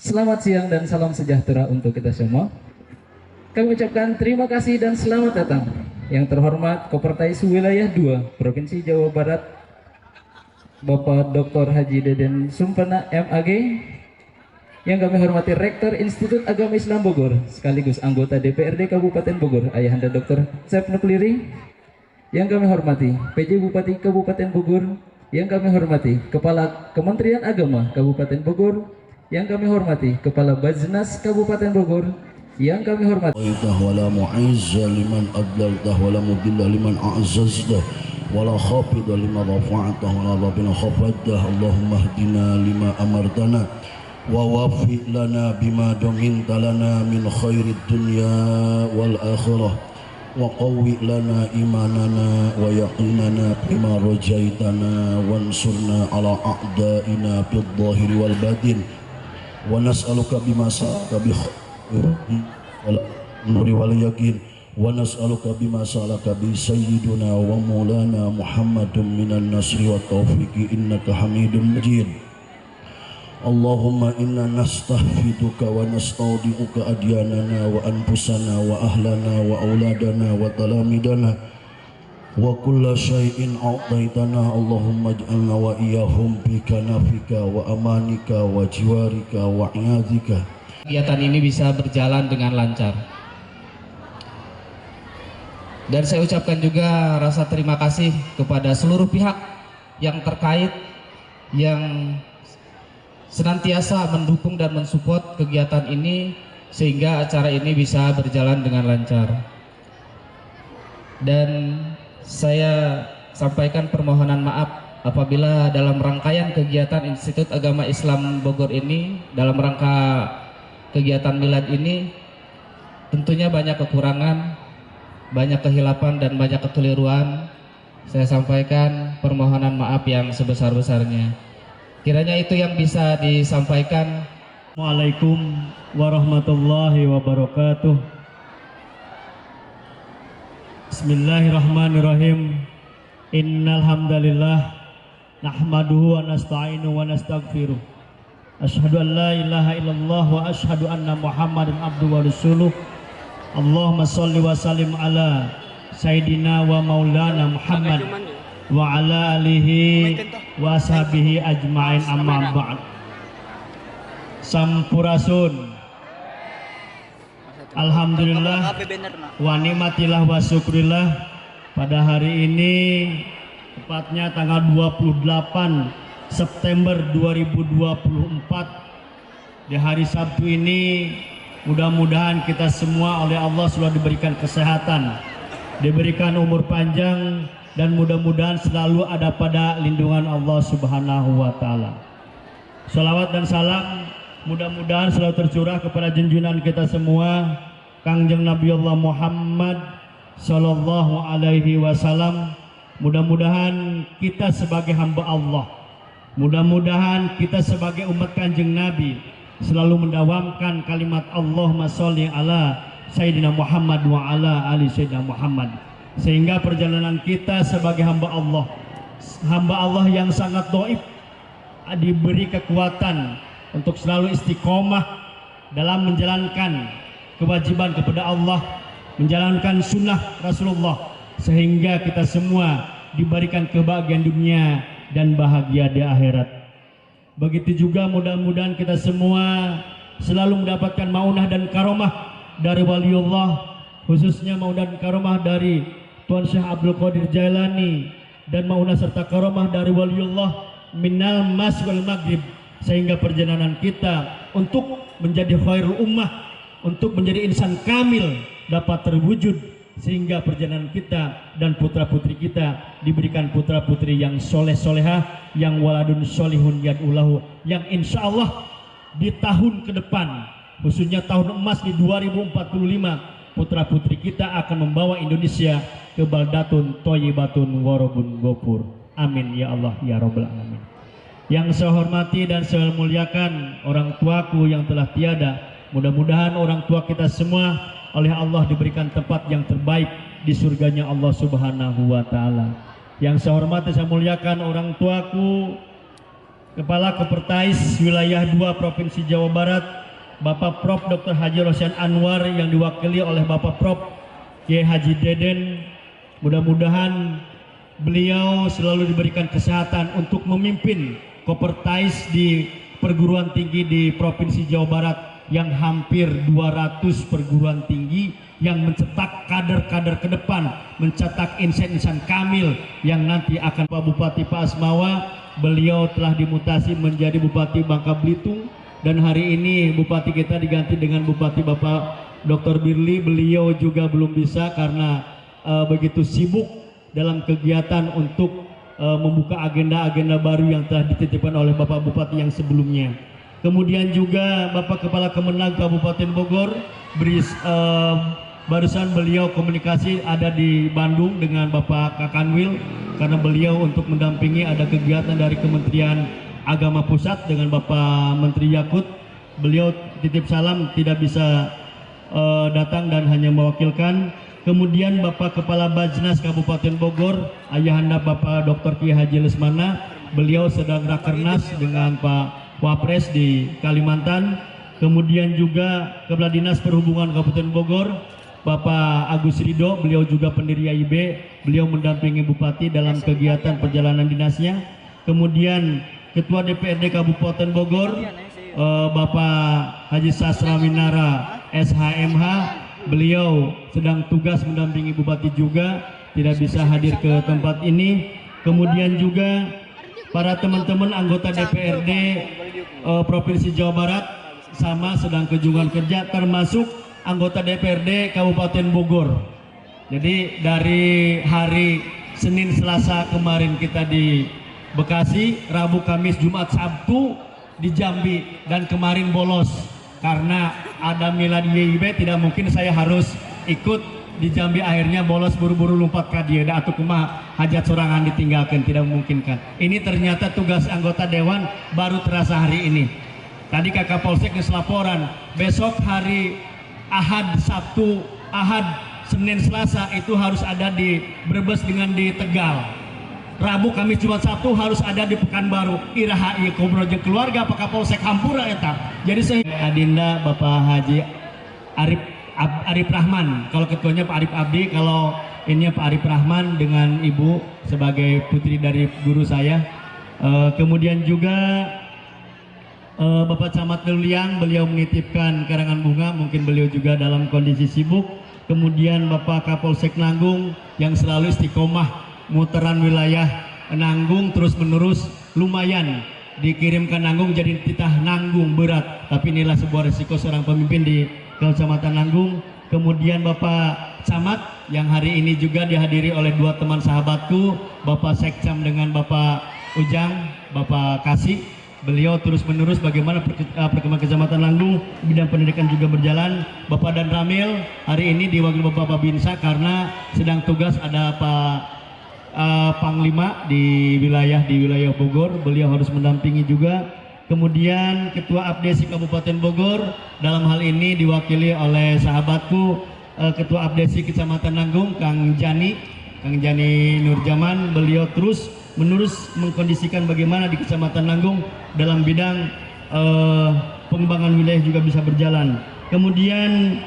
Selamat siang dan salam sejahtera untuk kita semua. Kami ucapkan terima kasih dan selamat datang yang terhormat Kopertais Wilayah 2 Provinsi Jawa Barat Bapak Dr. Haji Deden Sumpena MAG, yang kami hormati Rektor Institut Agama Islam Bogor sekaligus anggota DPRD Kabupaten Bogor Ayahanda Dr. Sep Nukliri, yang kami hormati PJ Bupati Kabupaten Bogor, yang kami hormati Kepala Kementerian Agama Kabupaten Bogor, yang kami hormati Kepala Bajnas Kabupaten Bogor, yang kami hormati wala mu'izza liman adlaltah wala mudilla liman a'zaztah wala khafidha liman rafa'tah wala rabbina khafadtah. Allahumma hdina lima amartana wa wafiq lana bima dominta lana min khairid dunya wal akhirah wa qawwi lana imanana wa yaqinana bima rajaitana wansurna ala a'daina fid dhahiri wal batin wa nas'aluka bima sa'aka bi wal nuri wal yakin wa nas'aluka bima sa'alaka bi sayyiduna wa maulana Muhammadun minan nasri wa taufiqi innaka hamidun majid. Allahumma inna nastahfiduka wa nastaudi'uka adyanana wa anfusana wa ahlana wa auladana wa talamidana wa kulla syai'in a'taitana. Allahumma ij'alna wa iyahum bi kanafika wa amanika wa jiwarika wa i'adzika. kegiatan ini bisa berjalan dengan lancar. Dan saya ucapkan juga rasa terima kasih kepada seluruh pihak yang terkait yang senantiasa mendukung dan mensupport kegiatan ini sehingga acara ini bisa berjalan dengan lancar. Dan saya sampaikan permohonan maaf apabila dalam rangkaian kegiatan Institut Agama Islam Bogor ini, dalam rangka kegiatan milad ini tentunya banyak kekurangan, banyak kehilapan dan banyak kekeliruan. Saya sampaikan permohonan maaf yang sebesar-besarnya. Kiranya itu yang bisa disampaikan. Assalamualaikum warahmatullahi wabarakatuh. Bismillahirrahmanirrahim. Innal hamdalillah nahmaduhu wa nasta'inu wa nastaghfiruh. Asyhadu an la ilaha illallah wa asyhadu anna Muhammadan abduhu wa rasuluh. Allahumma shalli wa sallim ala Sayyidina wa Maulana Muhammad wa ala alihi wa ashabihi ajmain amma ba'd. Sampurasun. Alhamdulillah wa nikmatillah wa syukrillah, pada hari ini tepatnya tanggal 28 September 2024 di hari Sabtu ini, mudah-mudahan kita semua oleh Allah sudah diberikan kesehatan, diberikan umur panjang, dan mudah-mudahan selalu ada pada lindungan Allah Subhanahu wa Ta'ala. Salawat dan salam mudah-mudahan selalu tercurah kepada junjungan kita semua, Kangjeng Nabi Allah Muhammad Sallallahu Alaihi Wasallam. Mudah-mudahan kita sebagai hamba Allah, mudah-mudahan kita sebagai umat Kanjeng Nabi selalu mendawamkan kalimat Allahumma sholli ala Sayyidina Muhammad wa ala ali Sayyidina Muhammad, sehingga perjalanan kita sebagai hamba Allah yang sangat dhaif diberi kekuatan untuk selalu istiqomah dalam menjalankan kewajiban kepada Allah, menjalankan sunnah Rasulullah, sehingga kita semua diberikan kebahagiaan dunia dan bahagia di akhirat. Begitu juga mudah-mudahan kita semua selalu mendapatkan maunah dan karomah dari waliullah, khususnya maunah dan karomah dari Tuan Syekh Abdul Qadir Jailani, dan maunah serta karomah dari waliullah minal mas wal maghrib, sehingga perjalanan kita untuk menjadi khairul ummah, untuk menjadi insan kamil dapat terwujud, sehingga perjalanan kita dan putra-putri kita diberikan putra-putri yang soleh-solehah, yang waladun solihun yad'ulahu, yang insya Allah di tahun ke depan, khususnya tahun emas di 2045, putra-putri kita akan membawa Indonesia ke baldatun thayyibatun warabun ghafur. Amin ya Allah ya Rabbal alamin. Yang saya hormati dan saya muliakan orang tuaku yang telah tiada, mudah-mudahan orang tua kita semua oleh Allah diberikan tempat yang terbaik di surganya Allah Subhanahu wa Ta'ala. Yang saya hormati, saya muliakan orang tuaku, Kepala Kopertais Wilayah 2 Provinsi Jawa Barat, Bapak Prof. Dr. Haji Rosyan Anwar, yang diwakili oleh Bapak Prof. Kiai Haji Deden. Mudah-mudahan beliau selalu diberikan kesehatan untuk memimpin Kopertais di perguruan tinggi di Provinsi Jawa Barat, yang hampir 200 perguruan tinggi, yang mencetak kader-kader ke depan, mencetak insan-insan kamil yang nanti akan. Pak Bupati Pak Asmawa, beliau telah dimutasi menjadi Bupati Bangka Belitung, dan hari ini Bupati kita diganti dengan Bupati Bapak Dr. Birli. Beliau juga belum bisa karena begitu sibuk dalam kegiatan untuk membuka agenda-agenda baru yang telah dititipkan oleh Bapak Bupati yang sebelumnya. Kemudian juga Bapak Kepala Kemenag Kabupaten Bogor, barusan beliau komunikasi ada di Bandung dengan Bapak Kakanwil, karena beliau untuk mendampingi ada kegiatan dari Kementerian Agama Pusat dengan Bapak Menteri Yakut. Beliau titip salam tidak bisa datang dan hanya mewakilkan. Kemudian Bapak Kepala Bajnas Kabupaten Bogor, Ayahanda Bapak Dr. Kiai Haji Lesmana, beliau sedang rakernas dengan Pak Wapres di Kalimantan. Kemudian juga Kepala Dinas Perhubungan Kabupaten Bogor, Bapak Agus Rido, beliau juga pendiri AIB, beliau mendampingi Bupati dalam kegiatan perjalanan dinasnya. Kemudian Ketua DPRD Kabupaten Bogor, Bapak Haji Sastra Winara SHMH, beliau sedang tugas mendampingi Bupati juga, tidak bisa hadir ke tempat ini. Kemudian juga para teman-teman anggota DPRD Provinsi Jawa Barat sama sedang kunjungan kerja, termasuk anggota DPRD Kabupaten Bogor. Jadi dari hari Senin Selasa kemarin kita di Bekasi, Rabu Kamis Jumat Sabtu di Jambi, dan kemarin bolos karena ada milad YIB, tidak mungkin saya harus ikut di Jambi, akhirnya bolos buru-buru lompat ke dia atau kumah hajat sorangan ditinggalkan, tidak memungkinkan. Ini ternyata tugas anggota dewan baru terasa hari ini. Tadi Kakak Polsek nges laporan, besok hari Ahad, Sabtu, Ahad, Senin, Selasa itu harus ada di Brebes dengan di Tegal. Rabu, Kamis, Jumat, Sabtu harus ada di Pekanbaru. Iraha ieu ngobrol jeung keluarga Pak Kapolsek Hampura eta. Jadi saya Adinda Bapak Haji Arif Rahman, kalau ketuanya Pak Arif Abdi, kalau Ini Pak Arif Rahman dengan Ibu sebagai putri dari guru saya. Kemudian juga Bapak Camat Luliang, beliau menitipkan karangan bunga, mungkin beliau juga dalam kondisi sibuk. Kemudian Bapak Kapolsek Nanggung yang selalu istiqomah muteran wilayah Nanggung terus menerus, lumayan dikirimkan Nanggung jadi titah Nanggung berat, tapi inilah sebuah resiko seorang pemimpin di Kecamatan Nanggung. Kemudian Bapak Camat yang hari ini juga dihadiri oleh dua teman sahabatku, Bapak Sekcam dengan Bapak Ujang, Bapak Kasih. Beliau terus menerus bagaimana perkembangan Kecamatan Nanggung, bidang pendidikan juga berjalan. Bapak Dan Ramil hari ini diwakili Bapak Binsa karena sedang tugas ada Pak Panglima di wilayah Bogor, beliau harus mendampingi juga. Kemudian Ketua Abdesi Kabupaten Bogor dalam hal ini diwakili oleh sahabatku Ketua Abdesi Kecamatan Nanggung, Kang Jani Nurjaman. Beliau terus menerus mengkondisikan bagaimana di Kecamatan Nanggung dalam bidang pengembangan wilayah juga bisa berjalan. Kemudian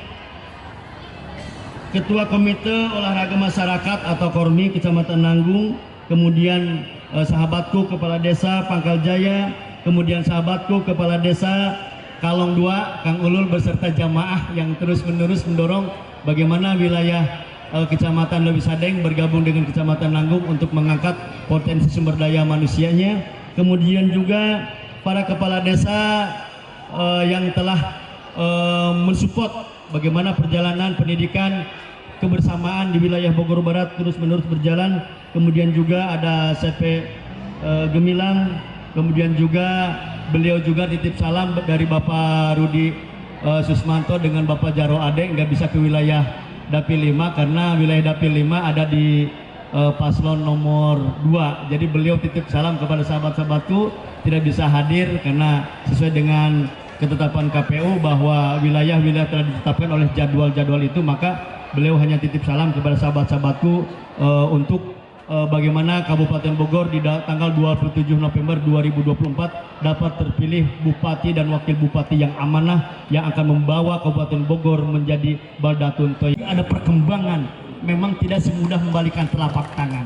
Ketua Komite Olahraga Masyarakat atau Kormi Kecamatan Nanggung, kemudian sahabatku Kepala Desa Pangkal Jaya, kemudian sahabatku Kepala Desa Kalong 2 Kang Ulul beserta jamaah yang terus menerus mendorong bagaimana wilayah Kecamatan Lewi Sadeng bergabung dengan Kecamatan Nanggung untuk mengangkat potensi sumber daya manusianya. Kemudian juga para kepala desa yang telah mensupport bagaimana perjalanan pendidikan kebersamaan di wilayah Bogor Barat terus menerus berjalan. Kemudian juga ada CP Gemilang, kemudian juga beliau juga titip salam dari Bapak Rudi Susmanto dengan Bapak Jaro Ade, nggak bisa ke wilayah Dapil 5 karena wilayah Dapil 5 ada di paslon nomor 2. Jadi beliau titip salam kepada sahabat-sahabatku tidak bisa hadir karena sesuai dengan ketetapan KPU bahwa wilayah-wilayah telah ditetapkan oleh jadwal-jadwal itu, maka beliau hanya titip salam kepada sahabat-sahabatku untuk bagaimana Kabupaten Bogor di tanggal 27 November 2024 dapat terpilih Bupati dan Wakil Bupati yang amanah yang akan membawa Kabupaten Bogor menjadi Baldatun Toyib. Ada perkembangan, memang tidak semudah membalikan telapak tangan.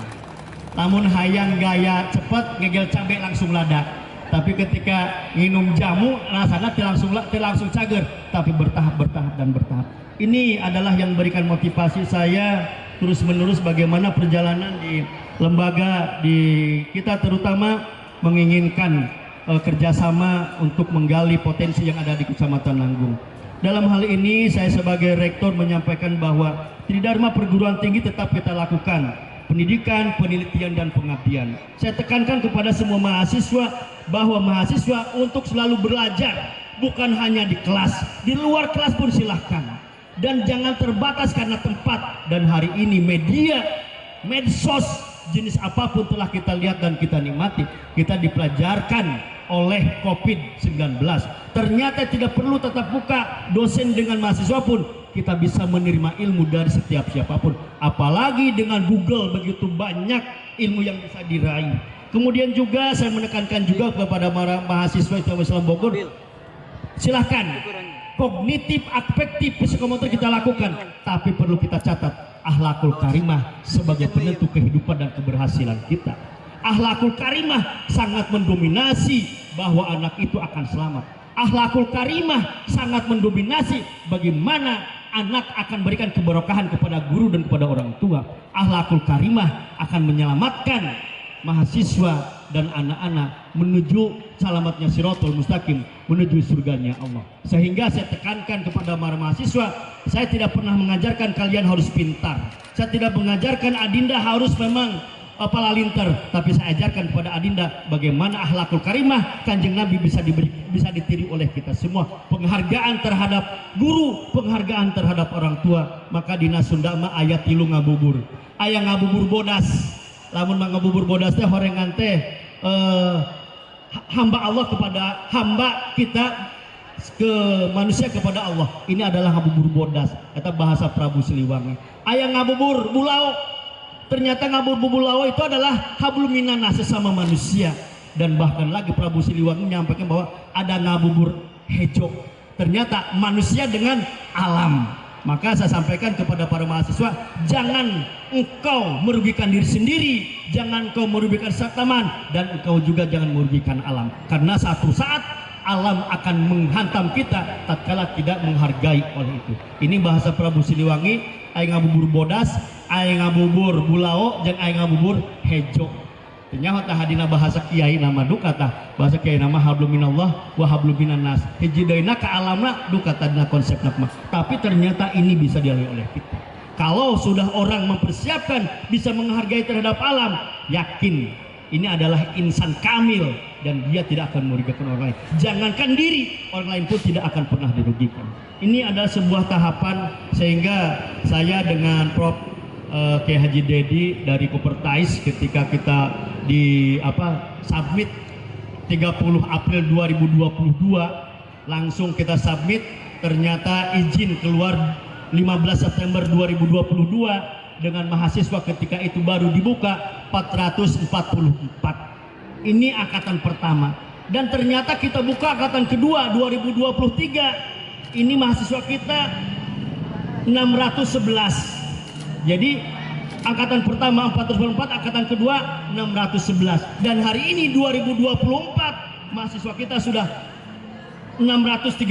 Namun hayang gaya cepat, ngegel cabai langsung ladak. Tapi ketika minum jamu rasanya langsung cager, tapi bertahap dan bertahap. Ini adalah yang memberikan motivasi saya terus menerus bagaimana perjalanan di lembaga di kita, terutama menginginkan kerjasama untuk menggali potensi yang ada di Kecamatan Nanggung. Dalam hal ini saya sebagai rektor menyampaikan bahwa Tridharma perguruan tinggi tetap kita lakukan pendidikan, penelitian, dan pengabdian. Saya tekankan kepada semua mahasiswa bahwa mahasiswa untuk selalu belajar, bukan hanya di kelas, di luar kelas pun silahkan. Dan jangan terbatas karena tempat. Dan hari ini media, medsos, jenis apapun telah kita lihat dan kita nikmati. Kita dipelajarkan oleh COVID-19. Ternyata tidak perlu tatap muka, dosen dengan mahasiswa pun kita bisa menerima ilmu dari setiap siapapun. Apalagi dengan Google begitu banyak ilmu yang bisa diraih. Kemudian juga saya menekankan juga kepada para mahasiswa Islam Bogor, silahkan kognitif, afektif, psikomotor kita lakukan, tapi perlu kita catat akhlakul karimah sebagai penentu kehidupan dan keberhasilan kita. Akhlakul karimah sangat mendominasi bahwa anak itu akan selamat. Akhlakul karimah sangat mendominasi bagaimana anak akan berikan keberkahan kepada guru dan kepada orang tua. Akhlakul karimah akan menyelamatkan mahasiswa dan anak-anak menuju selamatnya Siratul Mustaqim, menuju surganya Allah. Sehingga saya tekankan kepada para mahasiswa, saya tidak pernah mengajarkan kalian harus pintar. Saya tidak mengajarkan Adinda harus memang palalinter, tapi saya ajarkan kepada Adinda bagaimana akhlakul karimah Kanjeng Nabi bisa ditiru oleh kita semua. Penghargaan terhadap guru, penghargaan terhadap orang tua. Maka dina Sunda mah ayat tilu ngabubur. Aya ngabubur bodas. Lamun ngabubur bodas teh horengan teh hamba Allah kepada hamba kita ke manusia kepada Allah. Ini adalah ngabubur bodas. Kata bahasa Prabu Siliwangi. Aya ngabubur bulau. Ternyata ngabubur bulau itu adalah hablum minannas, sesama manusia. Dan bahkan lagi Prabu Siliwangi menyampaikan bahwa ada ngabubur hejo. Ternyata manusia dengan alam. Maka saya sampaikan kepada para mahasiswa, jangan engkau merugikan diri sendiri, jangan engkau merugikan teman, dan engkau juga jangan merugikan alam. Karena satu saat alam akan menghantam kita tatkala tidak menghargai oleh itu. Ini bahasa Prabu Siliwangi, aing ngabubur bodas, aing ngabubur bulao, jeung aing ngabubur hejo. Nyaho tah hadina bahasa kiai nama duka tah bahasa kiai nama hablum minallah wa hablum minan nas. Hiji deuna ka alamna duka tadina konsepna mah. Tapi ternyata ini bisa dilalui oleh kita. Kalau sudah orang mempersiapkan bisa menghargai terhadap alam, yakin ini adalah insan kamil dan dia tidak akan merugikan orang lain. Jangankan diri, orang lain pun tidak akan pernah dirugikan. Ini adalah sebuah tahapan sehingga saya dengan Prof Kiai Haji Dedi dari Kopertais ketika kita di submit 30 April 2022 langsung kita submit, ternyata izin keluar 15 September 2022 dengan mahasiswa ketika itu baru dibuka 444. Ini angkatan pertama dan ternyata kita buka angkatan kedua 2023 ini mahasiswa kita 611. Jadi angkatan pertama 444, angkatan kedua 611. Dan hari ini 2024 mahasiswa kita sudah 639.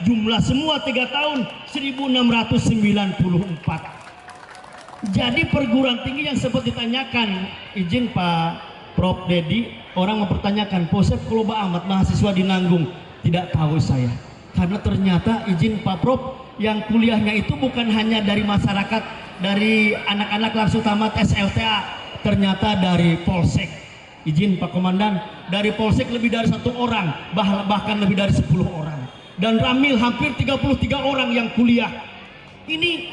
Jumlah semua 3 tahun 1694. Jadi perguruan tinggi yang sempat ditanyakan, izin Pak Prof Dedi, orang mempertanyakan, Posep kalau amat mahasiswa di Nanggung. Tidak tahu saya. Karena ternyata izin Pak Prof yang kuliahnya itu bukan hanya dari masyarakat, dari anak-anak langsung tamat SLTA, ternyata dari Polsek. Izin Pak Komandan, dari Polsek lebih dari 1 orang, bahkan lebih dari 10 orang. Dan Ramil hampir 33 orang yang kuliah. Ini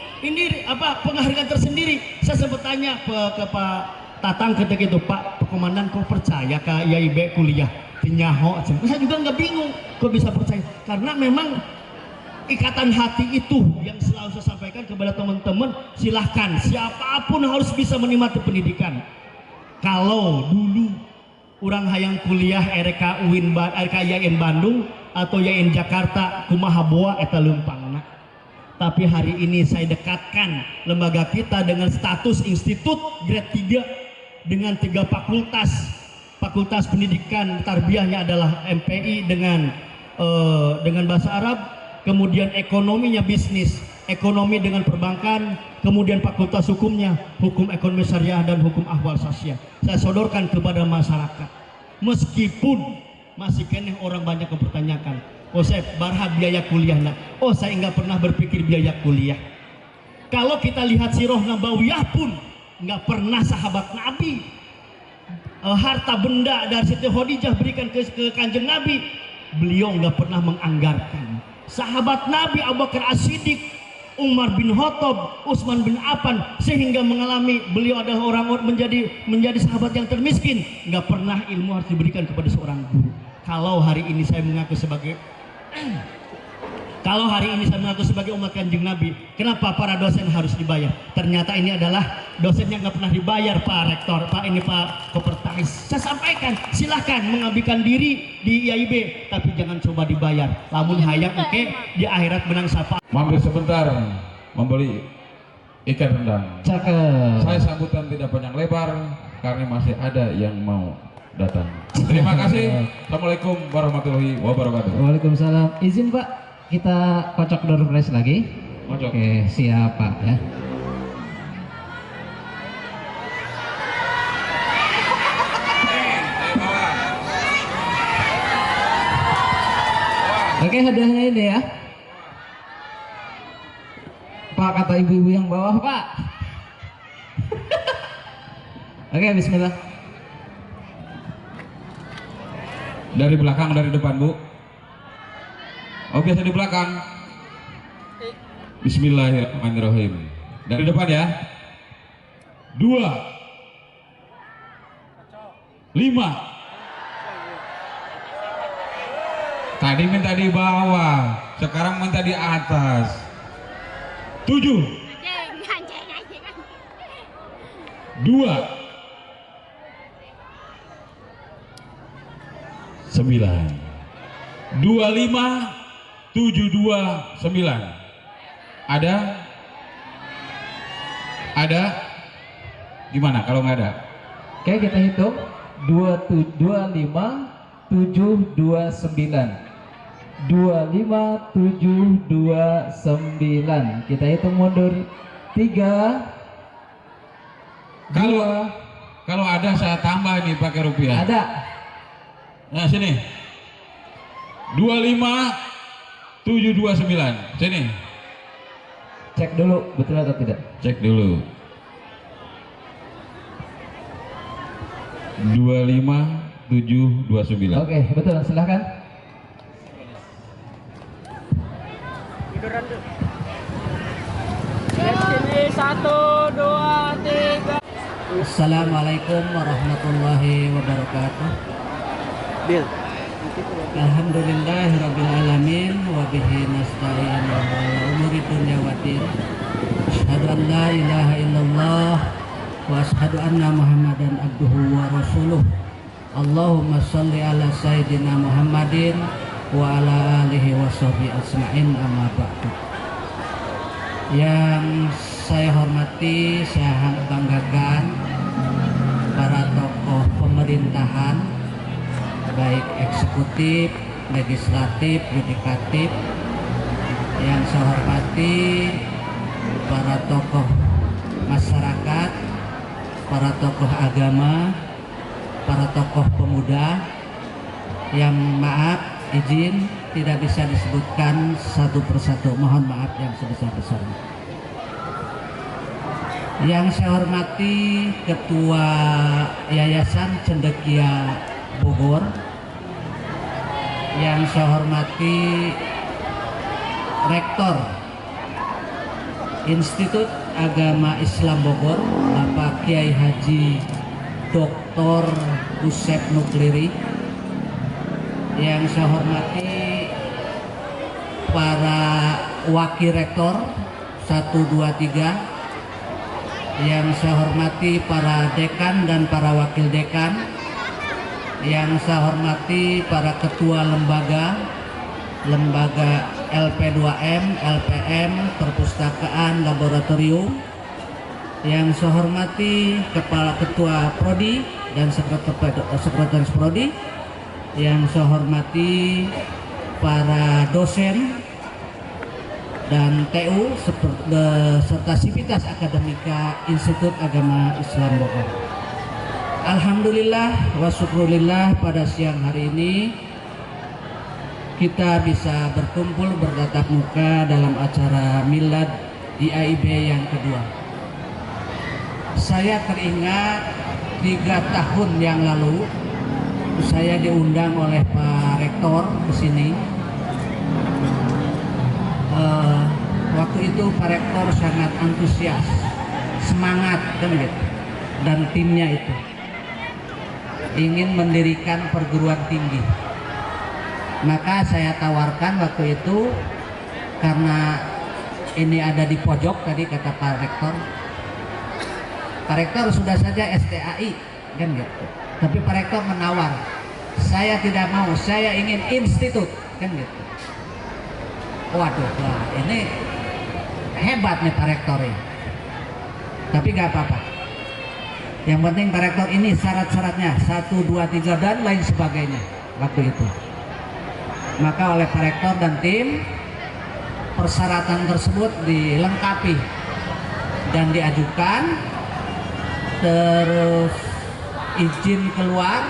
penghargaan tersendiri. Saya sempat tanya ke Pak Tatang ketika itu, Pak Komandan kok percaya ke IAIB kuliah? Nyaho, saya juga nggak bingung kok bisa percaya, karena memang ikatan hati itu yang selalu saya sampaikan kepada teman-teman. Silahkan siapapun harus bisa menikmati pendidikan. Kalau dulu orang hayang kuliah RK UIN YN Bandung atau YN Jakarta kumaha boa eta leumpangna. Tapi hari ini saya dekatkan lembaga kita dengan status institut grade 3 dengan 3 fakultas. Fakultas pendidikan tarbiyahnya adalah MPI dengan bahasa Arab, kemudian ekonominya bisnis, ekonomi dengan perbankan, kemudian fakultas hukumnya hukum ekonomi syariah dan hukum ahwal sosial. Saya sodorkan kepada masyarakat, meskipun masih kene orang banyak mempertanyakan, Posep barha biaya kuliahnya. Oh, saya nggak pernah berpikir biaya kuliah. Kalau kita lihat sirah nabawiyah pun nggak pernah sahabat Nabi harta benda dari Siti Khadijah berikan ke Kanjeng Nabi, beliau nggak pernah menganggarkan. Sahabat Nabi Abu Bakar As-Siddiq, Umar bin Khattab, Utsman bin Affan, sehingga mengalami beliau adalah orang menjadi sahabat yang termiskin, nggak pernah ilmu harus diberikan kepada seorang guru. Kalau hari ini saya mengaku sebagai umat Kanjeng Nabi, kenapa para dosen harus dibayar? Ternyata ini adalah dosen yang nggak pernah dibayar, Pak Rektor, Pak Kopertais. Saya sampaikan, silahkan mengabdikan diri di IAIB, tapi jangan coba dibayar. Lamun hayang oke, di akhirat menang sapa. Mampir sebentar membeli ikan rendang. Cakep. Saya sambutan tidak panjang lebar karena masih ada yang mau datang. Terima kasih. Assalamualaikum warahmatullahi wabarakatuh. Waalaikumsalam. Izin Pak, kita kocok door prize lagi. Kocok. Oke, siap Pak ya. Oke, hadiahnya ini ya. Pak, kata ibu-ibu yang bawah, Pak. Oke, bismillah. Dari belakang, dari depan, Bu. Oh, biasa di belakang. Bismillahirrahmanirrahim. Dari depan ya. 2 5. Tadi minta di bawah, sekarang minta di atas. 7 2 9 25 72 9. Ada? Ada? Gimana kalau nggak ada? Oke, kita hitung 25729. 25729. Kita hitung mundur 3 Kalau ada saya tambah nih pakai rupiah. Ada. Nah sini 25729. Sini Cek dulu betul atau tidak. cek dulu. 25729. Oke, betul, silahkan. Sini 1, 2, 3. Assalamualaikum warahmatullahi wabarakatuh. Alhamdulillahirrabbilalamin wa bihi nasta'in ala umuri dunya waddin. Asyhadu an la ilaha illallah wa asyhadu anna Muhammadan abduhu wa rasuluh. Allahumma sholli ala sayyidina Muhammadin wa ala alihi wa sahbihi ajma'in, amma ba'du. Yang saya hormati, saya banggakan para tokoh pemerintahan, baik eksekutif, legislatif, yudikatif. Yang saya hormati para tokoh masyarakat, para tokoh agama, para tokoh pemuda, yang maaf izin tidak bisa disebutkan satu persatu, mohon maaf yang sebesar-besarnya. Yang saya hormati Ketua Yayasan Cendekia Bogor, yang saya hormati Rektor Institut Agama Islam Bogor, Bapak Kiai Haji Dr. Usep Nukliri. Yang saya hormati para wakil rektor 1, 2, 3. Yang saya hormati para dekan dan para wakil dekan. Yang saya hormati para ketua lembaga LP2M, LPM, perpustakaan, laboratorium. Yang saya hormati kepala ketua prodi dan sekretaris prodi. Yang saya hormati para dosen dan TU serta Sivitas Akademika Institut Agama Islam Bogor. Alhamdulillah wa syukurillah, pada siang hari ini kita bisa berkumpul bertatap muka dalam acara milad IAIB yang kedua. Saya teringat 3 tahun yang lalu saya diundang oleh Pak Rektor ke sini. Waktu itu Pak Rektor sangat antusias, semangat kan gitu, dan timnya itu ingin mendirikan perguruan tinggi. Maka saya tawarkan waktu itu, karena ini ada di pojok tadi kata Pak Rektor. Pak Rektor sudah saja STAI kan gitu. Tapi Pak Rektor menawar, saya tidak mau, saya ingin institut kan gitu. Waduh, wah, ini hebat nih Pak Rektor ini. Tapi gak apa-apa. Yang penting Pak Rektor ini syarat-syaratnya 1, 2, 3 dan lain sebagainya waktu itu. Maka oleh Pak Rektor dan tim, persyaratan tersebut dilengkapi dan diajukan, terus izin keluar,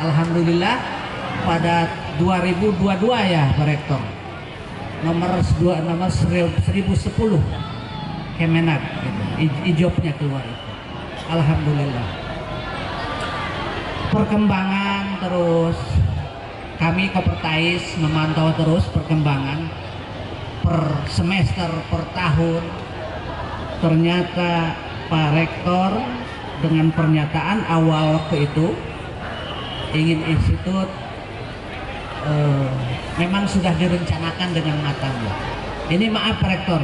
alhamdulillah pada 2022 ya Pak Rektor, nomor 1010 Kemenak gitu, ijobnya keluar itu. Alhamdulillah. Perkembangan terus, kami Kopertais memantau terus perkembangan per semester, per tahun. Ternyata Pak Rektor dengan pernyataan awal waktu itu ingin institut, memang sudah direncanakan dengan matang. Ini maaf Pak Rektor,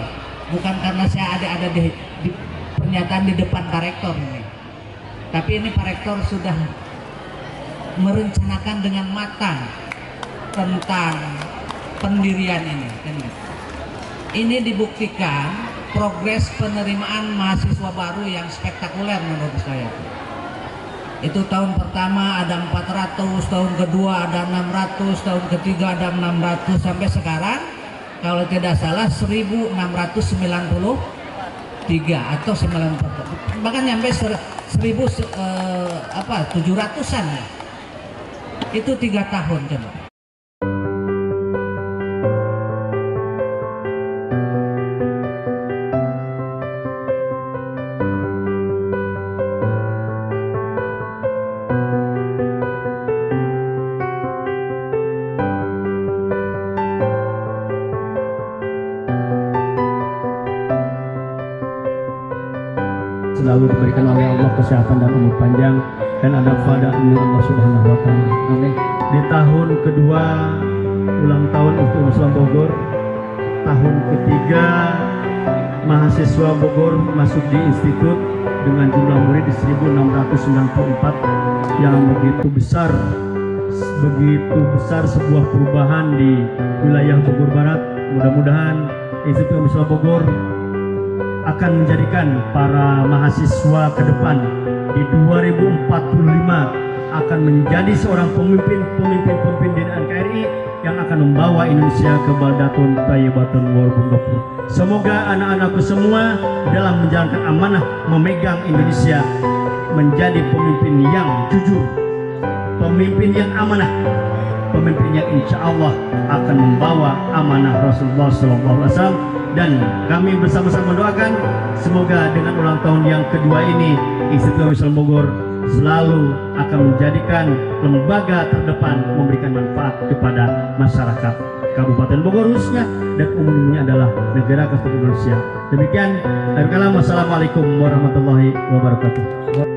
bukan karena saya ada di pernyataan di depan Pak Rektor ini, tapi ini Pak Rektor sudah merencanakan dengan matang tentang pendirian ini. ini dibuktikan progres penerimaan mahasiswa baru yang spektakuler menurut saya. Itu tahun pertama ada 400, tahun kedua ada 600, tahun ketiga ada 600, sampai sekarang kalau tidak salah 1693 atau 90, bahkan nyampe 1700-an ya. Itu 3 tahun coba. Selalu diberikan oleh Allah kesehatan dan umur panjang dan ada pada Allah Subhanahu wa taala. Amin. Di tahun kedua ulang tahun Institut Islam Bogor, tahun ketiga mahasiswa Bogor masuk di institut dengan jumlah murid di 1694 yang begitu besar sebuah perubahan di wilayah Bogor Barat. Mudah-mudahan Institut Islam Bogor akan menjadikan para mahasiswa ke depan di 2045 akan menjadi seorang pemimpin di NKRI yang akan membawa Indonesia ke baldatun thayyibatun walaupun ghafur. Semoga anak-anakku semua dalam menjalankan amanah memegang Indonesia menjadi pemimpin yang jujur, pemimpin yang amanah, pemimpin yang insya Allah akan membawa amanah Rasulullah SAW. Dan kami bersama-sama mendoakan semoga dengan ulang tahun yang kedua ini Institut Islam Bogor selalu akan menjadikan lembaga terdepan memberikan manfaat kepada masyarakat Kabupaten Bogor khususnya dan umumnya adalah negara kesatuan Indonesia. Demikian, akhir kalam, wassalamualaikum warahmatullahi wabarakatuh.